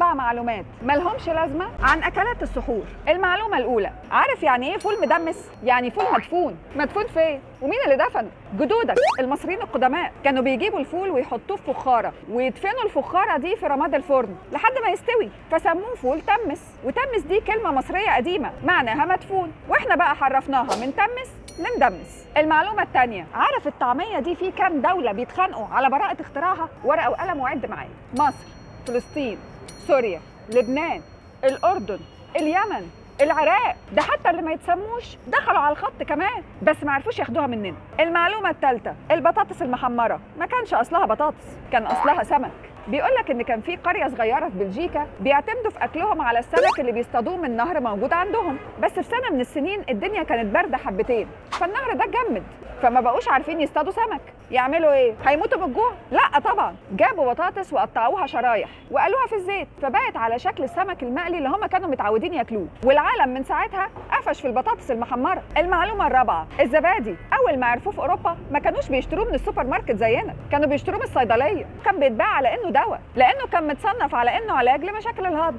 4 معلومات مالهمش لازمه عن اكلات السحور. المعلومه الاولى، عارف يعني ايه فول مدمس؟ يعني فول مدفون. مدفون فين؟ ومين اللي دفنه؟ جدودك المصريين القدماء كانوا بيجيبوا الفول ويحطوه في فخاره ويدفنوا الفخاره دي في رماد الفرن لحد ما يستوي، فسموه فول تمس. وتمس دي كلمه مصريه قديمه معناها مدفون، واحنا بقى حرفناها من تمس لمدمس. المعلومه الثانيه، عارف الطعميه دي في كام دوله بيتخانقوا على براءه اختراعها؟ ورقه وقلم وعد معايا: مصر، فلسطين، سوريا، لبنان، الاردن، اليمن، العراق. ده حتى اللي ما يتسموش دخلوا على الخط كمان، بس ما عرفوش ياخدوها مننا. المعلومه الثالثه، البطاطس المحمره ما كانش اصلها بطاطس، كان اصلها سمك. بيقول لك ان كان في قريه صغيره في بلجيكا بيعتمدوا في اكلهم على السمك اللي بيصطادوه من نهر موجود عندهم، بس في سنه من السنين الدنيا كانت بارده حبتين، فالنهر ده اتجمد، فما بقوش عارفين يصطادوا سمك. يعملوا ايه؟ هيموتوا من الجوع؟ لا طبعا، جابوا بطاطس وقطعوها شرايح وقالوها في الزيت، فبقت على شكل السمك المقلي اللي هم كانوا متعودين ياكلوه، والعالم من ساعتها قفش في البطاطس المحمره. المعلومه الرابعه، الزبادي اول ما عرفوه في اوروبا ما كانوش بيشتروه من السوبر ماركت زينا، كانوا بيشتروه من الصيدليه، كان بيتباع على انه دواء لانه كان متصنف على انه علاج لمشاكل الهضم.